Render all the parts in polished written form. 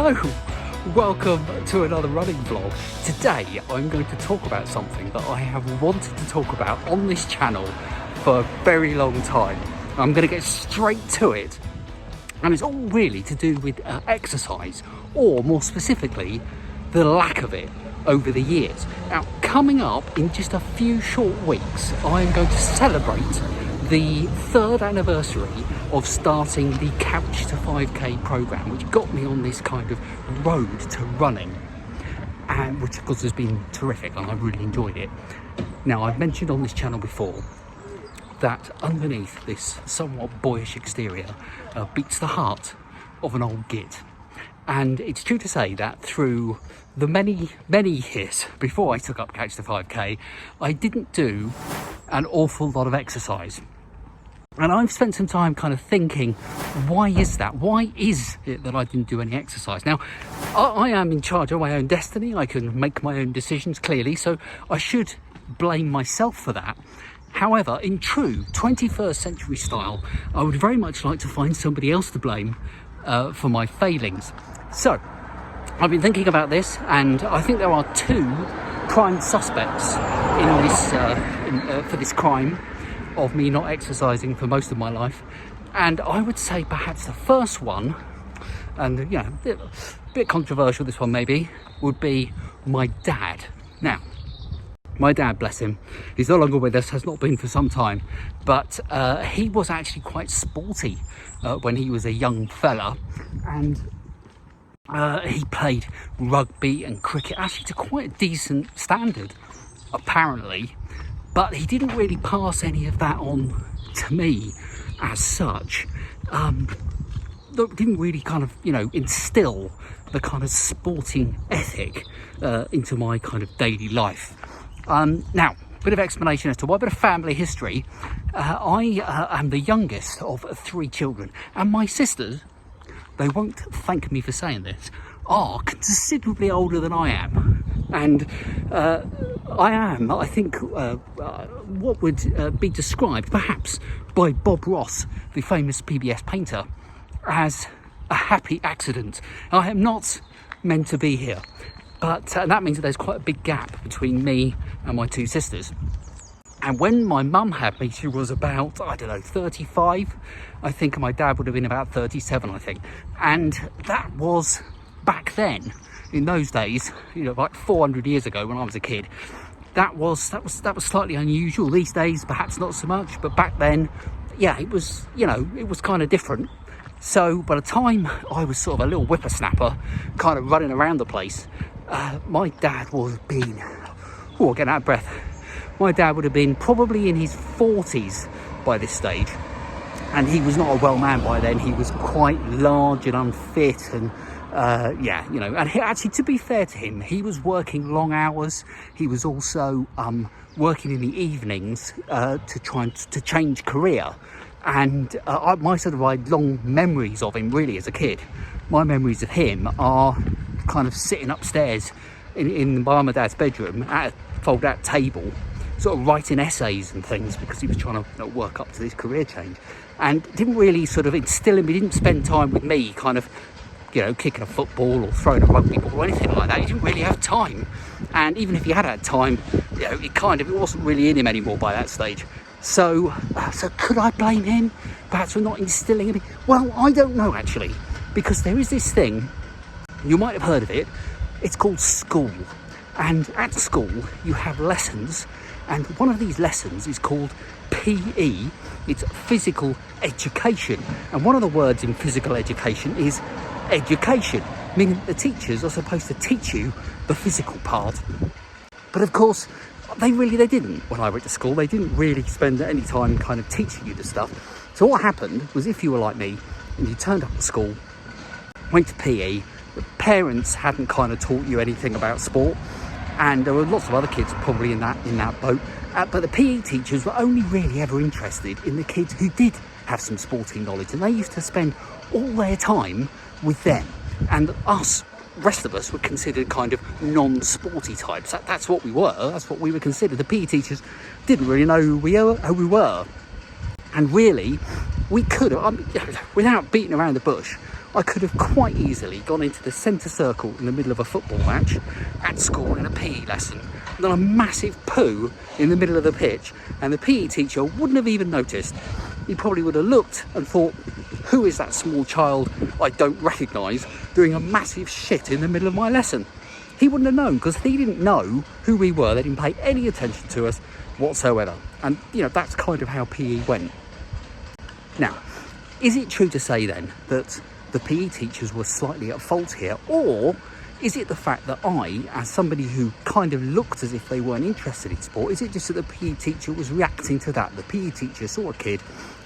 Hello, welcome to another running vlog. Today I'm going to talk about something that I have wanted to talk about on this channel for a very long time. I'm going to get straight to it, and it's all really to do with exercise, or more specifically the lack of it over the years. Now, coming up in just a few short weeks, I'm going to celebrate the 3rd anniversary of starting the Couch to 5k program, which got me on this kind of road to running, and which of course has been terrific, and I've really enjoyed it. Now, I've mentioned on this channel before that underneath this somewhat boyish exterior beats the heart of an old git. And it's true to say that through the many years before I took up Couch to 5k, I didn't do an awful lot of exercise. And I've spent some time kind of thinking, why is that? Why is it that I didn't do any exercise? Now, I am in charge of my own destiny. I can make my own decisions, clearly, so I should blame myself for that. However, in true 21st century style, I would very much like to find somebody else to blame for my failings. So, I've been thinking about this, and I think there are two prime suspects in this for this crime of me not exercising for most of my life. And I would say perhaps the first one, and you know, a bit controversial this one maybe, would be my dad. Now, my dad, bless him, he's no longer with us, has not been for some time, but he was actually quite sporty when he was a young fella, and he played rugby and cricket actually to quite a decent standard, apparently, but he didn't really pass any of that on to me as such. Didn't really kind of, you know, instill the kind of sporting ethic into my kind of daily life. Now, bit of explanation as to why, bit of family history. I am the youngest of 3 children, and my sisters, they won't thank me for saying this, are considerably older than I am. And I am, I think, what would be described perhaps by Bob Ross, the famous PBS painter, as a happy accident. I am not meant to be here, but that means that there's quite a big gap between me and my 2 sisters. And when my mum had me, she was about, I don't know, 35, I think, and my dad would have been about 37, I think. And that was back then, in those days, you know, like 400 years ago when I was a kid. That was slightly unusual. These days, perhaps not so much, but back then, yeah, it was, you know, it was kind of different. So by the time I was sort of a little whippersnapper, kind of running around the place, my dad would have been, oh, getting out of breath. My dad would have been probably in his 40s by this stage, and he was not a well man by then. He was quite large and unfit, and yeah, you know, and actually, to be fair to him, he was working long hours. He was also working in the evenings to try and to change career. And my sort of long memories of him, really, as a kid, my memories of him are kind of sitting upstairs in my mum and dad's bedroom at a fold-out table, sort of writing essays and things, because he was trying to work up to this career change, and didn't really sort of instill in me, didn't spend time with me kind of, you know, kicking a football or throwing a rugby ball or anything like that. He didn't really have time, and even if he had time, you know, it wasn't really in him anymore by that stage. So could I blame him perhaps for not instilling in me? Well, I don't know, actually, because there is this thing, you might have heard of it, it's called school. And at school you have lessons, and one of these lessons is called PE. It's physical education, and one of the words in physical education is education, meaning the teachers are supposed to teach you the physical part. But of course, they didn't. When I went to school, they didn't really spend any time kind of teaching you the stuff. So what happened was, if you were like me and you turned up at school, went to PE, the parents hadn't kind of taught you anything about sport, and there were lots of other kids probably in that boat, but the PE teachers were only really ever interested in the kids who did have some sporting knowledge, and they used to spend all their time with them. And us, rest of us, were considered kind of non-sporty types. That's what we were. That's what we were considered. The PE teachers didn't really know who we were. And really, we could have, without beating around the bush, I could have quite easily gone into the centre circle in the middle of a football match at school in a PE lesson, done a massive poo in the middle of the pitch, and the PE teacher wouldn't have even noticed. He probably would have looked and thought, who is that small child I don't recognise doing a massive shit in the middle of my lesson? He wouldn't have known, because he didn't know who we were. They didn't pay any attention to us whatsoever. And, you know, that's kind of how PE went. Now, is it true to say then that the PE teachers were slightly at fault here? Or is it the fact that I, as somebody who kind of looked as if they weren't interested in sport, is it just that the PE teacher was reacting to that? The PE teacher saw a kid,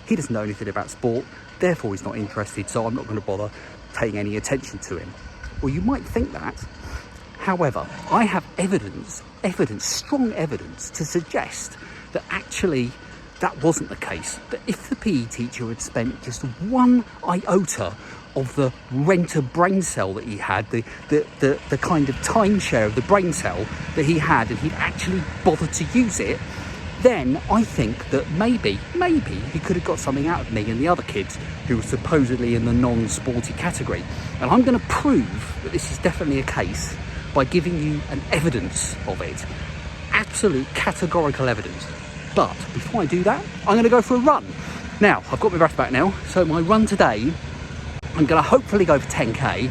he doesn't know anything about sport, therefore he's not interested, so I'm not going to bother paying any attention to him. Well, you might think that. However, I have evidence, strong evidence to suggest that actually that wasn't the case. That if the PE teacher had spent just one iota of the renter brain cell that he had, the kind of timeshare of the brain cell that he had, and he'd actually bothered to use it, then I think that maybe he could have got something out of me and the other kids who were supposedly in the non-sporty category. And I'm going to prove that this is definitely a case by giving you an evidence of it. Absolute categorical evidence. But before I do that, I'm going to go for a run. Now, I've got my breath back now, so my run today, I'm going to hopefully go for 10k,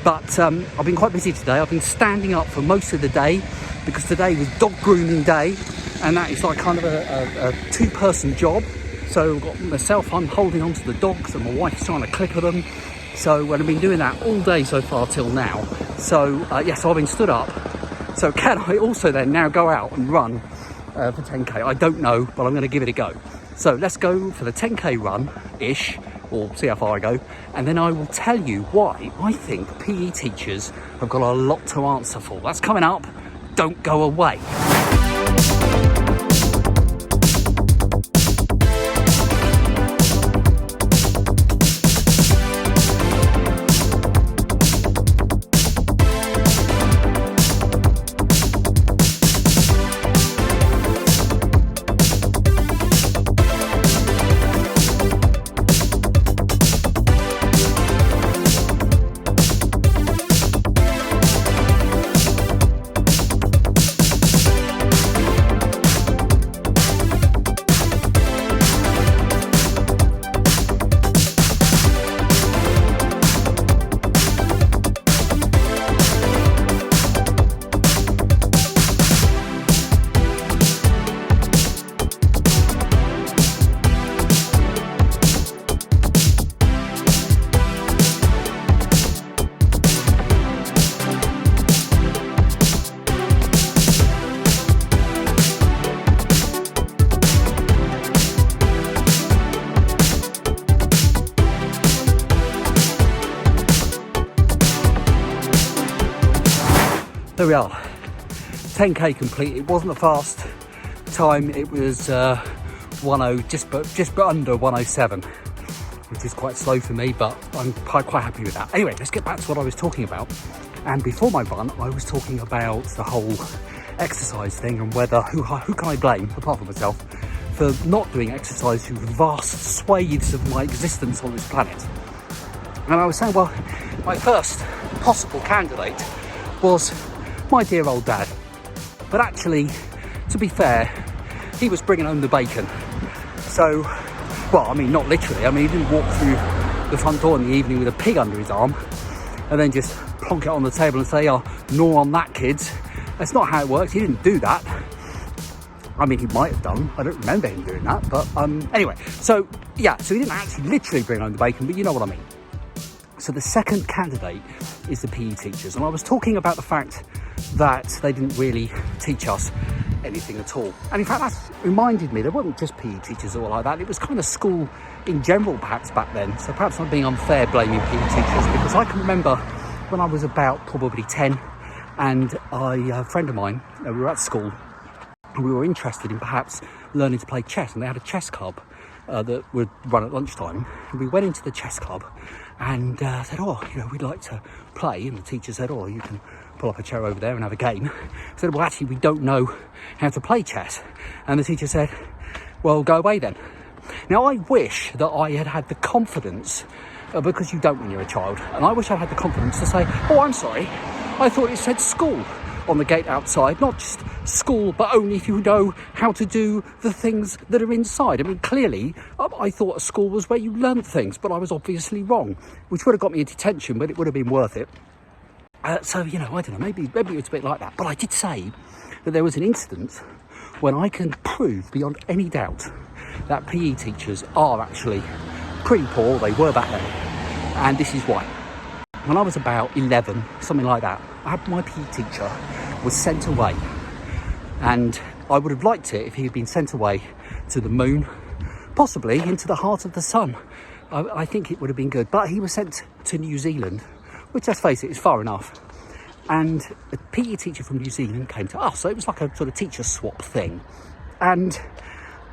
but I've been quite busy today. I've been standing up for most of the day because today was dog grooming day, and that is like kind of a two-person job. So I've got myself, I'm holding on to the dogs, and my wife's trying to clipper them. So I've been doing that all day so far till now. So so I've been stood up. So can I also then now go out and run for 10k? I don't know, but I'm going to give it a go. So let's go for the 10k run-ish, or see how far I go, and then I will tell you why I think PE teachers have got a lot to answer for. That's coming up. Don't go away. There we are, 10k complete. It wasn't a fast time, it was 10, just under 107, which is quite slow for me, but I'm quite happy with that. Anyway, let's get back to what I was talking about. And before my run, I was talking about the whole exercise thing and whether who can I blame, apart from myself, for not doing exercise through vast swathes of my existence on this planet. And I was saying, well, my first possible candidate was my dear old dad. But actually, to be fair, he was bringing home the bacon. So, well, I mean, not literally. I mean, he didn't walk through the front door in the evening with a pig under his arm and then just plonk it on the table and say, oh, gnaw on that, kids. That's not how it works. He didn't do that. I mean, he might have done. I don't remember him doing that. But anyway, so yeah, so he didn't actually literally bring home the bacon, but you know what I mean. So the second candidate is the PE teachers. And I was talking about the fact that they didn't really teach us anything at all. And in fact, that reminded me, there wasn't just PE teachers that were like that. It was kind of school in general, perhaps, back then. So perhaps I'm being unfair blaming PE teachers, because I can remember when I was about probably 10, and a friend of mine, we were at school, and we were interested in perhaps learning to play chess, and they had a chess club that would run at lunchtime. And we went into the chess club and said, oh, you know, we'd like to play. And the teacher said, oh, you can pull up a chair over there and have a game. I said, well, actually, we don't know how to play chess. And the teacher said, well, go away then. Now, I wish that I had had the confidence because you don't when you're a child. And I wish I had the confidence to say, oh, I'm sorry, I thought it said school on the gate outside, not just school, but only if you know how to do the things that are inside. I mean, clearly, I thought a school was where you learned things, but I was obviously wrong, which would have got me a detention, but it would have been worth it. So, you know, I don't know, maybe it was a bit like that. But I did say that there was an incident when I can prove beyond any doubt that PE teachers are actually pretty poor. They were back then. And this is why. When I was about 11, something like that, my PE teacher was sent away. And I would have liked it if he had been sent away to the moon, possibly into the heart of the sun. I think it would have been good. But he was sent to New Zealand, which, let's face it, is far enough. And a PE teacher from New Zealand came to us. So it was like a sort of teacher swap thing. And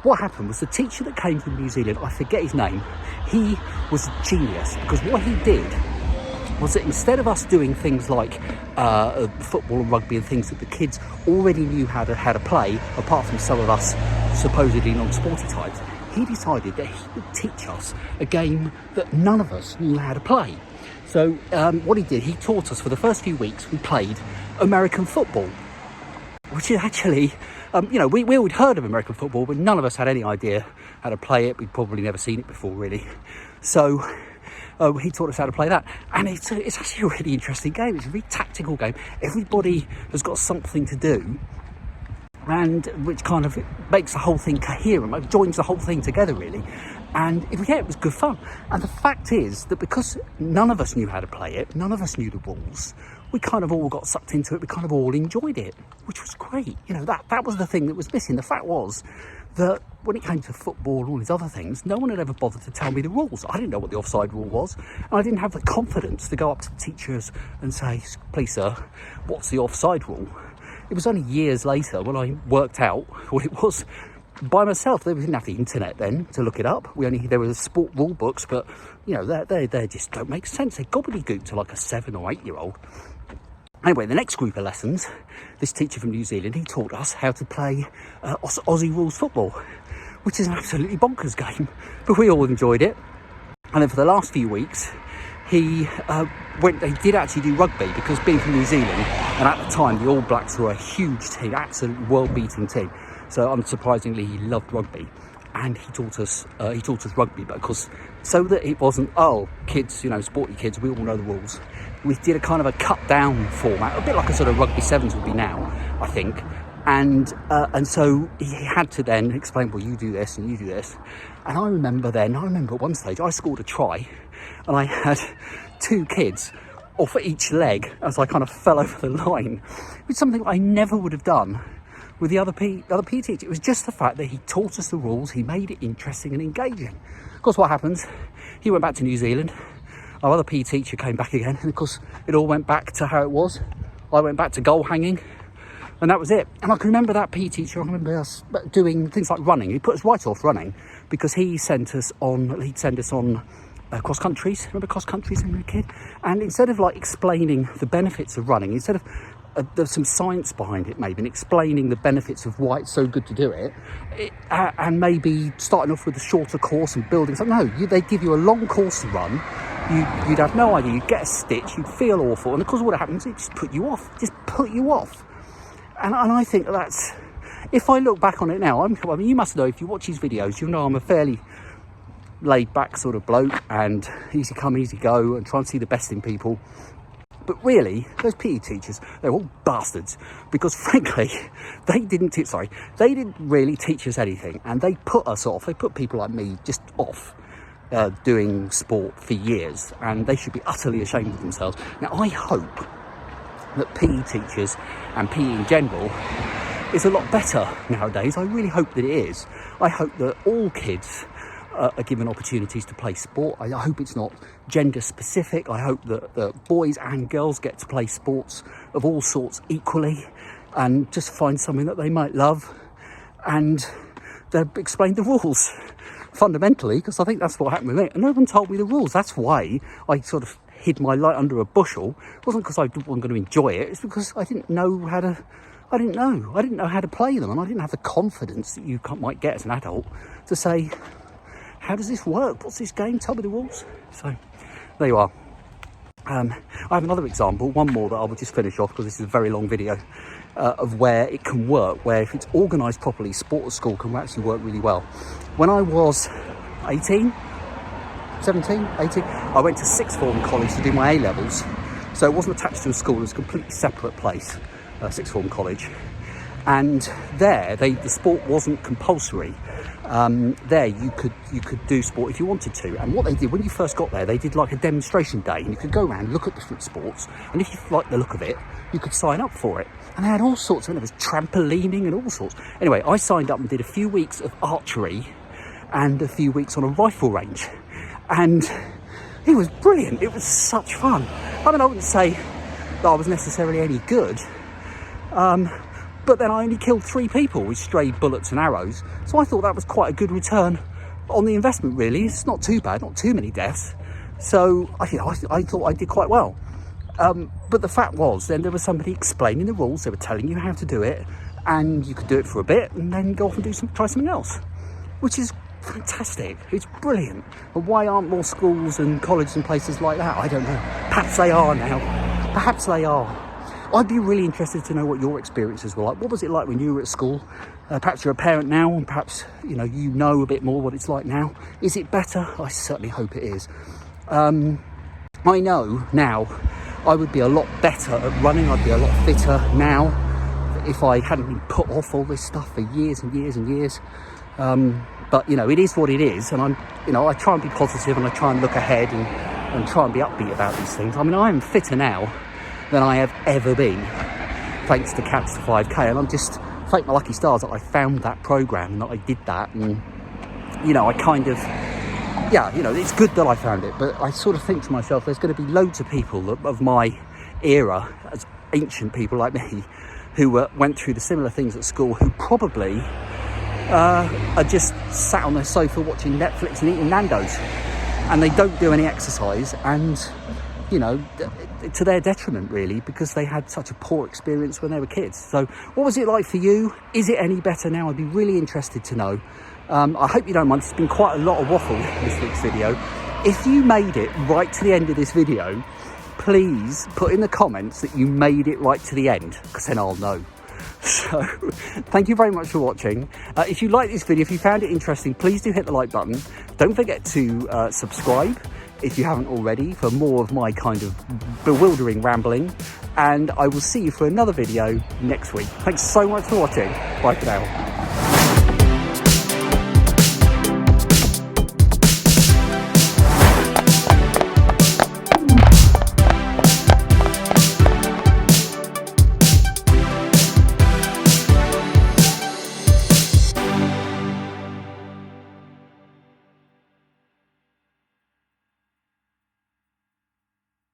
what happened was the teacher that came from New Zealand, I forget his name, he was a genius, because what he did was that instead of us doing things like football and rugby and things that the kids already knew how to play, apart from some of us supposedly non-sporty types, he decided that he would teach us a game that none of us knew how to play. So what he did, he taught us for the first few weeks, we played American football, which is actually, you know, we all heard of American football, but none of us had any idea how to play it. We'd probably never seen it before, really. So he taught us how to play that. And it's actually a really interesting game. It's a really tactical game. Everybody has got something to do, and which kind of makes the whole thing coherent, joins the whole thing together, really. And it was good fun. And the fact is that because none of us knew how to play it, none of us knew the rules, we kind of all got sucked into it. We kind of all enjoyed it, which was great. You know, that was the thing that was missing. The fact was that when it came to football and all these other things, no one had ever bothered to tell me the rules. I didn't know what the offside rule was. And I didn't have the confidence to go up to the teachers and say, please, sir, what's the offside rule? It was only years later when I worked out what it was by myself. They didn't have the internet then to look it up. There were sport rule books, but you know, they just don't make sense. They're gobbledygook to like a 7 or 8 year old. Anyway, the next group of lessons, this teacher from New Zealand, he taught us how to play Aussie rules football, which is an absolutely bonkers game, but we all enjoyed it. And then for the last few weeks, he did actually do rugby, because being from New Zealand, and at the time the All Blacks were a huge team, absolute world-beating team. So unsurprisingly, he loved rugby, and he taught us rugby. But of course, so that it wasn't, oh, kids, you know, sporty kids, we all know the rules. We did a kind of a cut-down format, a bit like a sort of rugby sevens would be now, I think. And so he had to then explain, well, you do this and you do this. And I remember at one stage I scored a try, and I had 2 kids off each leg as I kind of fell over the line, which is something I never would have done with the other PE teacher. It was just the fact that he taught us the rules, he made it interesting and engaging. Of course, what happens? He went back to New Zealand, our other PE teacher came back again, and of course it all went back to how it was. I went back to goal hanging, and that was it. And I can remember that PE teacher, I remember us doing things like running. He put us right off running, because he'd send us on cross countries. Remember cross countries when we were a kid? And instead of like explaining the benefits of running, instead of there's some science behind it maybe, and explaining the benefits of why it's so good to do it, and maybe starting off with a shorter course and building something. No, they give you a long course to run. You'd have no idea. You'd get a stitch. You'd feel awful, and of course, what happens? It just put you off. And I think that's. If I look back on it now, I mean, you must know, if you watch these videos, you know I'm a fairly laid back sort of bloke, and easy come, easy go, and try and see the best in people. But really, those PE teachers, they're all bastards, because frankly, they didn't really teach us anything, and they put us off. They put people like me just off doing sport for years, and they should be utterly ashamed of themselves. Now, I hope that PE teachers and PE in general is a lot better nowadays. I really hope that it is. I hope that all kids are given opportunities to play sport. I hope it's not gender specific. I hope that boys and girls get to play sports of all sorts equally, and just find something that they might love, and they're explained the rules fundamentally, because I think that's what happened with me. And no one told me the rules. That's why I sort of hid my light under a bushel. It wasn't because I wasn't going to enjoy it. It's because I didn't know how to. I didn't know how to play them, and I didn't have the confidence that you might get as an adult to say, how does this work? What's this game? Tell me the rules. So there you are. I have another example, one more that I will just finish off because this is a very long video, of where it can work, where if it's organised properly, sport at school can actually work really well. When I was 18, I went to sixth form college to do my A-levels. So it wasn't attached to a school, it was a completely separate place, sixth form college. And there, the sport wasn't compulsory. There you could do sport if you wanted to. And what they did, when you first got there, they did like a demonstration day, and you could go around, look at different sports, and if you liked the look of it, you could sign up for it. And they had all sorts, and there was trampolining and all sorts. Anyway, I signed up and did a few weeks of archery and a few weeks on a rifle range. And it was brilliant. It was such fun. I mean, I wouldn't say that I was necessarily any good, but then I only killed 3 people with stray bullets and arrows. So I thought that was quite a good return on the investment, really. It's not too bad, not too many deaths. So I thought I did quite well. But the fact was, then there was somebody explaining the rules. They were telling you how to do it, and you could do it for a bit and then go off and try something else, which is fantastic. It's brilliant. But why aren't more schools and colleges and places like that? I don't know. Perhaps they are now. Perhaps they are. I'd be really interested to know what your experiences were like. What was it like when you were at school? Perhaps you're a parent now, and perhaps you know a bit more what it's like now. Is it better? I certainly hope it is. I know now I would be a lot better at running. I'd be a lot fitter now if I hadn't been put off all this stuff for years and years and years. But it is what it is, and I try and be positive, and I try and look ahead and try and be upbeat about these things. I mean, I am fitter now than I have ever been, thanks to Couch to 5K, and I'm just thank my lucky stars that I found that program and that I did that, and I kind of, it's good that I found it, but I sort of think to myself, there's going to be loads of people of my era, as ancient people like me, who went through the similar things at school, who probably are just sat on their sofa watching Netflix and eating Nando's, and they don't do any exercise, and to their detriment really, because they had such a poor experience when they were kids. So what was it like for you? Is it any better now? I'd be really interested to know. I hope you don't mind. It's been quite a lot of waffle this week's video. If you made it right to the end of this video, please put in the comments that you made it right to the end, because then I'll know. So thank you very much for watching. If you like this video, if you found it interesting, please do hit the like button. Don't forget to subscribe if you haven't already, for more of my kind of bewildering rambling, and I will see you for another video next week. Thanks so much for watching. Bye for now.